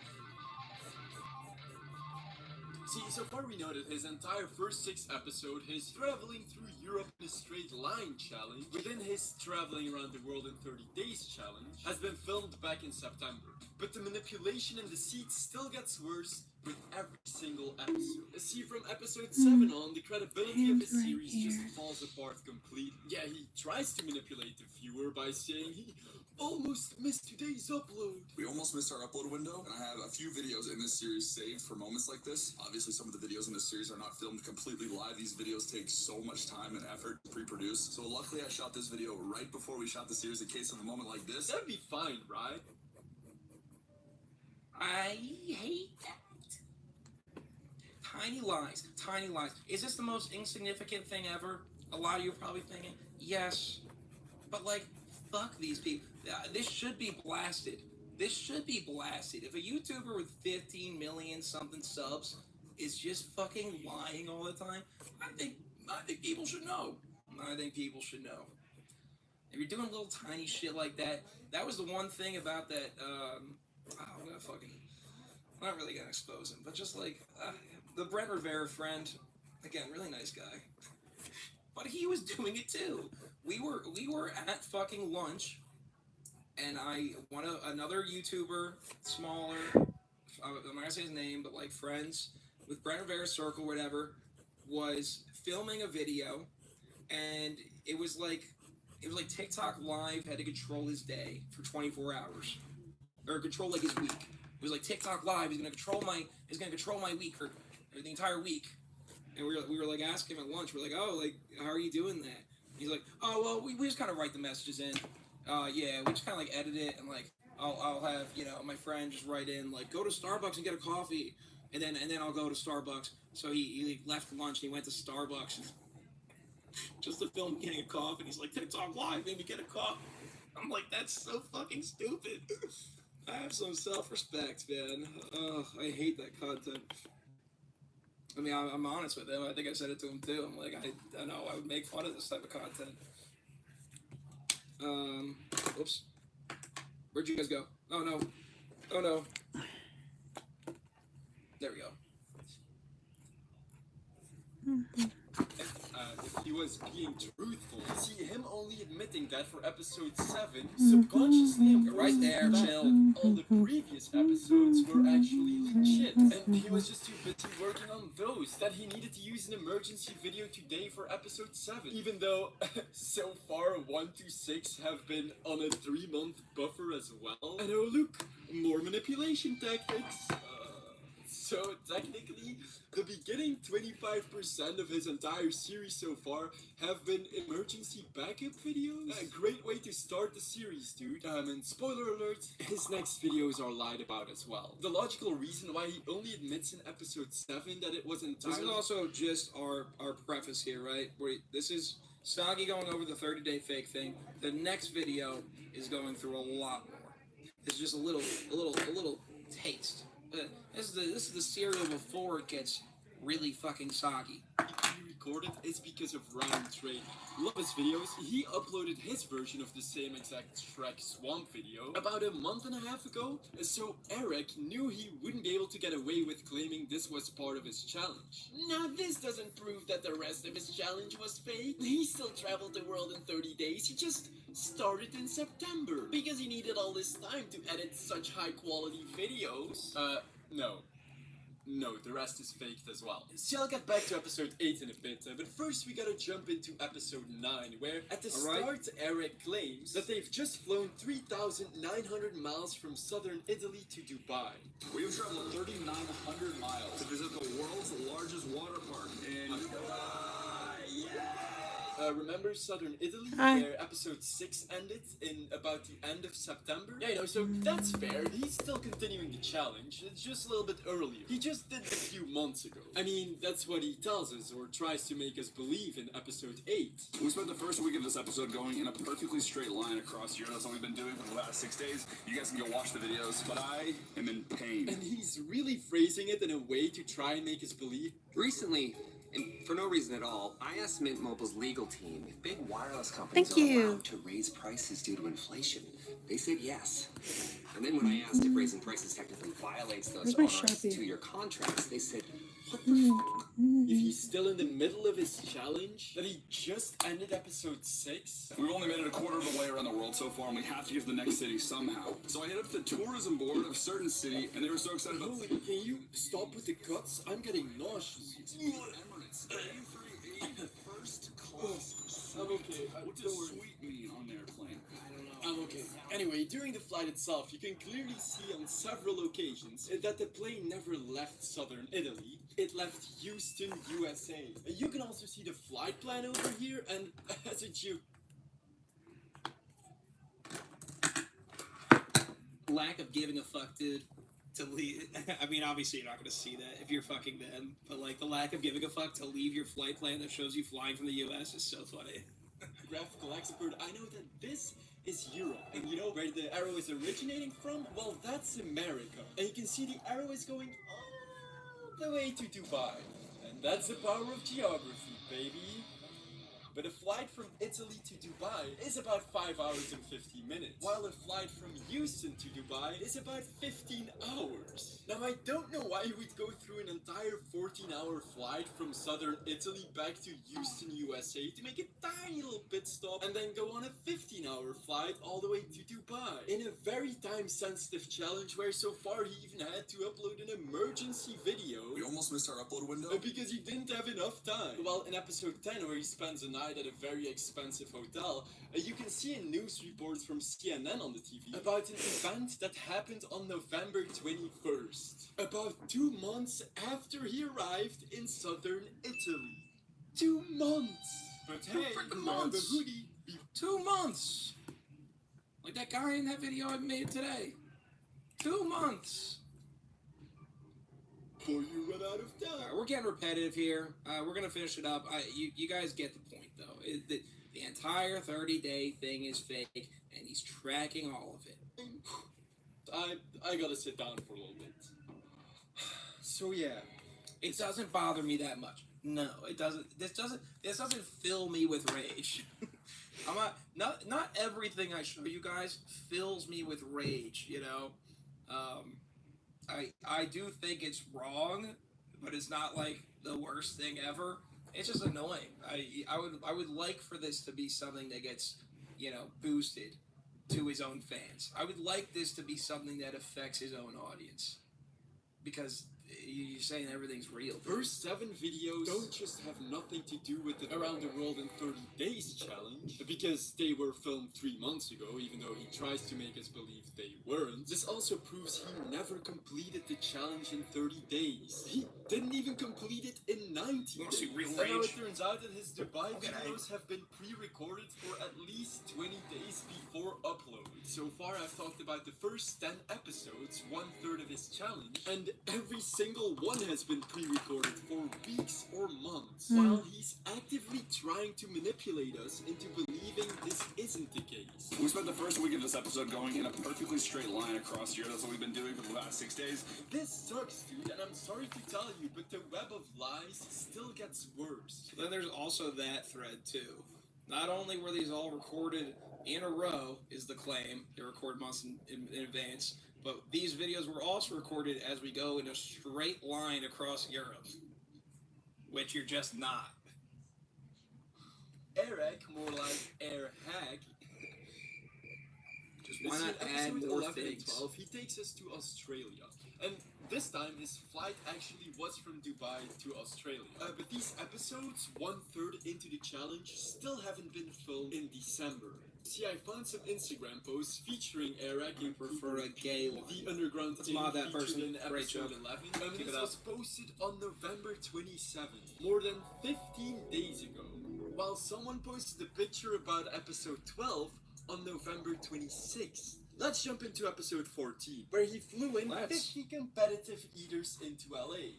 See, so far we know that his entire first 6 episodes, his traveling through Europe in a straight line challenge, within his traveling around the world in 30 days challenge, has been filmed back in September. But the manipulation and deceit still gets worse with every single episode. See, from episode 7 on, the credibility of his series just falls apart completely. Yeah, he tries to manipulate the viewer by saying he almost missed today's upload. We almost missed our upload window, and I have a few videos in this series saved for moments like this. Obviously, some of the videos in this series are not filmed completely live. These videos take so much time and effort to pre-produce. So luckily, I shot this video right before we shot the series in case of a moment like this. That'd be fine, right? I hate that. Tiny lies, tiny lies. Is this the most insignificant thing ever? A lot of you are probably thinking, yes. But like, fuck these people. This should be blasted. This should be blasted. If a YouTuber with 15 million something subs is just fucking lying all the time, I think people should know. I think people should know. If you're doing little tiny shit like that, that was the one thing about that, I'm not really gonna expose him, but just like, the Brent Rivera friend, again, really nice guy. But he was doing it too. We were at fucking lunch, and another YouTuber, smaller, I'm not gonna say his name, but like friends with Brent Rivera's circle, whatever, was filming a video, and it was like TikTok Live had to control his day for 24 hours, or control like his week. It was like TikTok Live is gonna control my week or the entire week. And we were like asking him at lunch, we're like, oh, like, how are you doing that? He's like, oh, well, we just kind of write the messages in. Yeah, we just kind of like edit it, and like I'll have, you know, my friend just write in like, go to Starbucks and get a coffee, and then I'll go to Starbucks. So he left lunch and he went to Starbucks just to film getting a coffee. And he's like, TikTok Live, maybe get a coffee. I'm like, that's so fucking stupid. I have some self-respect, man. I hate that content. I mean, I'm honest with him. I think I said it to him too. I'm like, I know I would make fun of this type of content. Oops. Where'd you guys go? Oh no. Oh no. There we go. If he was being truthful, see him only admitting that for episode 7, subconsciously right there, chill. All the previous episodes were actually legit, and he was just too busy working on those that he needed to use an emergency video today for episode 7. Even though so far 1 to 6 have been on a 3-month buffer as well. And oh look, more manipulation tactics. So technically, the beginning 25% of his entire series so far have been emergency backup videos. A great way to start the series, dude. And spoiler alert, his next videos are lied about as well. The logical reason why he only admits in episode 7 that it was entirely... This is also just our preface here, right? This is Soggy going over the 30-day fake thing. The next video is going through a lot more. It's just a little taste. This is the cereal before it gets really fucking soggy. pre-recorded is because of Ryan Trade. Love his videos. He uploaded his version of the same exact Shrek Swamp video about a month and a half ago, so Eric knew he wouldn't be able to get away with claiming this was part of his challenge. Now this doesn't prove that the rest of his challenge was fake. He still traveled the world in 30 days, he just started in September because he needed all this time to edit such high quality videos. No, the rest is faked as well. See, I'll get back to episode 8 in a bit, but first we gotta jump into episode 9, where at the start Eric claims that they've just flown 3,900 miles from southern Italy to Dubai. We've traveled 3,900 miles to visit the world's largest water park in Remember southern Italy, Hi. where episode 6 ended in about the end of September? Yeah, you know, so that's fair. He's still continuing the challenge. It's just a little bit earlier. He just did it a few months ago. I mean, that's what he tells us, or tries to make us believe in episode 8. We spent the first week of this episode going in a perfectly straight line across Europe. That's what we've been doing for the last 6 days. You guys can go watch the videos, but I am in pain. And he's really phrasing it in a way to try and make us believe. Recently, and for no reason at all, I asked Mint Mobile's legal team if big wireless companies Thank you. are allowed to raise prices due to inflation. They said yes. And then when I asked if raising prices technically violates those Where's my onerous Sharpie? 2-year contracts, they said, what the f***? If he's still in the middle of his challenge, that he just ended episode 6. We've only made it a quarter of the way around the world so far, and we have to get to the next city somehow. So I hit up the tourism board of a certain city, and they were so excited about... Holy, can you stop with the cuts? I'm getting nauseous. Emirates, first class. I'm okay. What does sweet mean on the airplane? I'm okay. Anyway, during the flight itself, you can clearly see on several occasions that the plane never left southern Italy. It left Houston, USA. You can also see the flight plan over here, and as a lack of giving a fuck, dude. To leave, I mean, obviously you're not going to see that if you're fucking them, but like the lack of giving a fuck to leave your flight plan that shows you flying from the U.S. is so funny. graphical expert, I know that this is Europe, and you know where the arrow is originating from? Well, that's America, and you can see the arrow is going all the way to Dubai, and that's the power of geography, baby. But a flight from Italy to Dubai is about 5 hours and 50 minutes, while a flight from Houston to Dubai is about 15 hours. Now, I don't know why you would go through an entire 14-hour flight from southern Italy back to Houston, USA to make a tiny little pit stop and then go on a 15-hour flight all the way to Dubai in a very time-sensitive challenge where so far he even had to upload an emergency video. We almost missed our upload window. Because he didn't have enough time. Well, in episode 10, where he spends a night at a very expensive hotel, you can see a news report from CNN on the TV about an event that happened on November 21st, about 2 months after he arrived in southern Italy. 2 months! But hey, months. the hoodie. 2 months! Like that guy in that video I made today. 2 months! Before you run out of time. We're getting repetitive here. We're gonna finish it up. You guys get the point, though. The entire 30-day thing is fake, and he's tracking all of it. I gotta sit down for a little bit. So yeah, it doesn't bother me that much. No, it doesn't. This doesn't fill me with rage. Not everything I show you guys fills me with rage. You know. I do think it's wrong, but it's not like the worst thing ever. It's just annoying. I would like for this to be something that gets, boosted to his own fans. I would like this to be something that affects his own audience. Because you're saying everything's real. First 7 videos don't just have nothing to do with the Around the World in 30 Days challenge, because they were filmed 3 months ago, even though he tries to make us believe they weren't. This also proves he never completed the challenge in 30 days. He didn't even complete it in 90 days. And now it turns out that his Dubai videos have been pre-recorded for at least 20 days before upload. So far I've talked about the first 10 episodes, 1/3 of his challenge, and every single one has been pre-recorded for weeks or months, while he's actively trying to manipulate us into believing this isn't the case. We spent the first week of this episode going in a perfectly straight line across Europe. That's what we've been doing for the last 6 days. This sucks, dude, and I'm sorry to tell you, but the web of lies still gets worse. Then there's also that thread too. Not only were these all recorded in a row, is the claim, they record months in advance, but these videos were also recorded as we go in a straight line across Europe, which you're just not. Eric, more like Air Hack. Just why not add more things? 12, he takes us to Australia. And this time his flight actually was from Dubai to Australia. But these episodes, 1/3 into the challenge, still haven't been filmed in December. See, I found some Instagram posts featuring Eric and prefer a gay one. The Underground Let's Team mod that featured person. in Great episode job. 11. Keep This it up. was posted on November 27th, more than 15 days ago. While someone posted a picture about episode 12 on November 26th. Let's jump into episode 14, where he flew in 50 competitive eaters into LA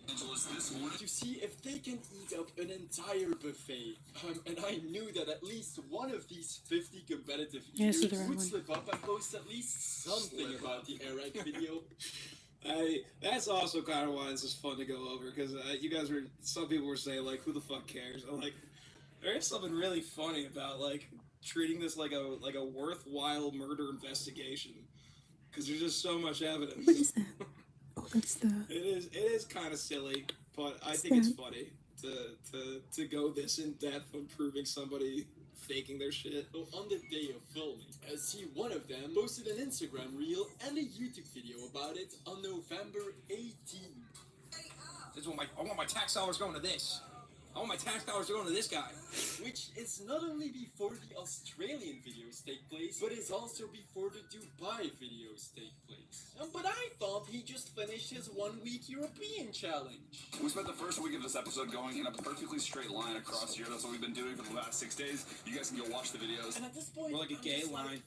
this morning to see if they can eat up an entire buffet. And I knew that at least one of these 50 competitive Yes, eaters the right would one. slip up and post at least something about the Eric video. That's also kind of why this is fun to go over, because some people were saying, like, who the fuck cares? I'm like, there is something really funny about, like, treating this like a worthwhile murder investigation, because there's just so much evidence. What is that? Oh, that's the. It is kind of silly, but I think it's funny to go this in depth on proving somebody faking their shit. So on the day of filming, see, one of them posted an Instagram reel and a YouTube video about it on November 18th. I want my tax dollars going to this. I want my tax dollars going to this guy. Which is not only before the Australian videos take place, but is also before the Dubai videos take place. But I thought he just finished his 1-week European challenge. We spent the first week of this episode going in a perfectly straight line across here. That's what we've been doing for the last 6 days. You guys can go watch the videos. And at this point, More like a I'm gay just like, line.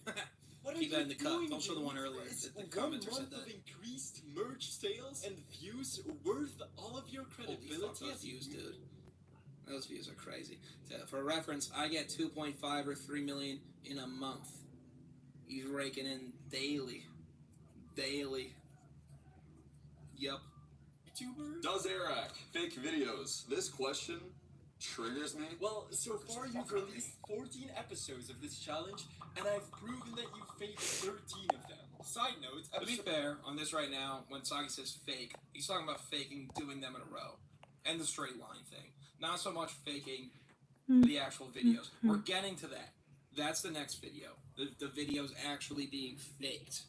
what Keep are that in the you cut. doing, Don't show the one dude? earlier. Is The commenter said 1 month that. of increased merch sales and views worth all of your Holy fuck, credibility? those views, dude. Those views are crazy. For reference, I get 2.5 or 3 million in a month. He's raking in daily. Yep. YouTuber? Does Eric fake videos? This question triggers me. Well, so far you've released 14 episodes of this challenge, and I've proven that you faked 13 of them. Side note, To be fair, on this right now, when Sagi says fake, he's talking about faking doing them in a row. And the straight line thing. Not so much faking the actual videos. We're getting to that. That's the next video. The videos actually being faked.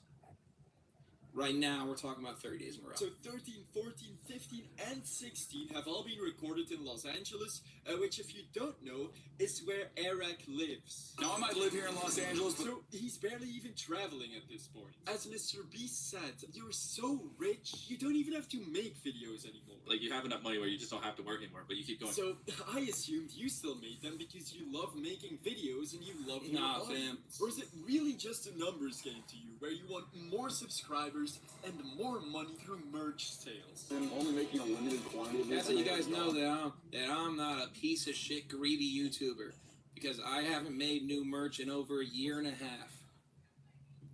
Right now, we're talking about 30 days in a row. So 13, 14, 15, and 16 have all been recorded in Los Angeles, which, if you don't know, is where Eric lives. Now, I might live here in Los Angeles, but So he's barely even traveling at this point. As Mr. Beast said, you're so rich, you don't even have to make videos anymore. Like, you have enough money where you just don't have to work anymore, but you keep going. So I assumed you still made them because you love making videos and you love your Nah, audience. Or is it really just a numbers game to you, where you want more subscribers and more money through merch sales? I'm only making a limited quantity of That's how you guys know that I'm not a piece of shit greedy YouTuber, because I haven't made new merch in over a year and a half.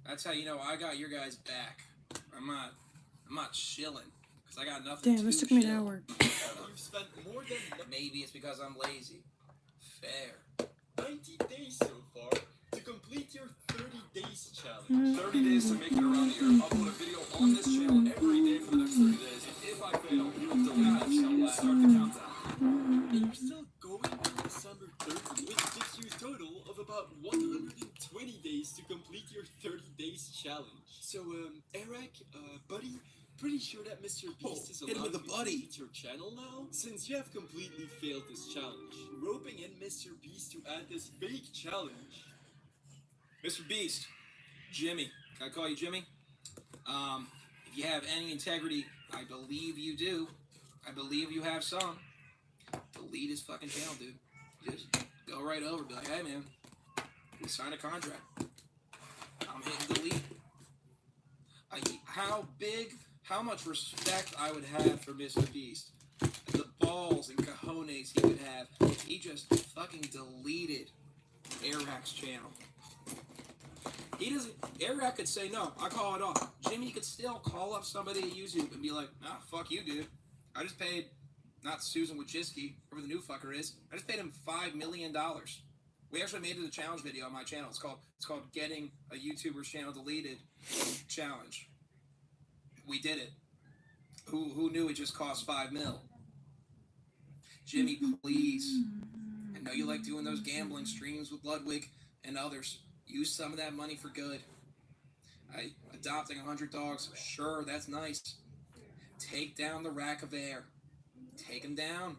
That's how you know I got your guys back. I'm not chilling, because I got nothing. Damn, this to took me an chill. hour. You've spent more than Maybe it's because I'm lazy. Fair. 90 days so far to complete your 30 days challenge. 30 days to make it around the year. Upload a video on this channel every day for the next 30 days. And if I fail, you will delete that channel and start the countdown. And you're still going on December 30, which gives you a total of about 120 days to complete your 30 days challenge. So, Eric, buddy, pretty sure that Mr. Beast is hit him allowed with to a buddy. delete your channel now, since you have completely failed this challenge. Roping in Mr. Beast to add this fake challenge. Mr. Beast, Jimmy. Can I call you Jimmy? If you have any integrity, I believe you do. I believe you have some. Delete his fucking channel, dude. Just go right over, be like, hey man, we signed a contract. I'm hitting delete. How much respect I would have for Mr. Beast. The balls and cojones he would have. He just fucking deleted Eric's channel. Eric could say, no, I call it off. Jimmy could still call up somebody at YouTube and be like, nah, fuck you, dude. I just paid not Susan Wojcicki, whoever the new fucker is. I just paid him $5 million. We actually made it a challenge video on my channel. It's called Getting a YouTuber's Channel Deleted Challenge. We did it. Who knew it just cost $5 mil? Jimmy, please. I know you like doing those gambling streams with Ludwig and others. Use some of that money for good. Adopting 100 dogs, sure, that's nice. Take down the rack of air. Take them down.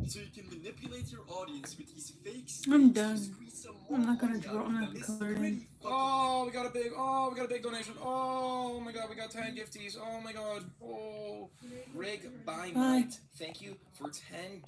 So you can manipulate your audience with these fake I'm done. I'm not gonna draw. I'm not coloring. Oh, we got a big donation. Oh my god, we got 10 gifties. Oh my god. Oh, Rig by Night. Thank you for 10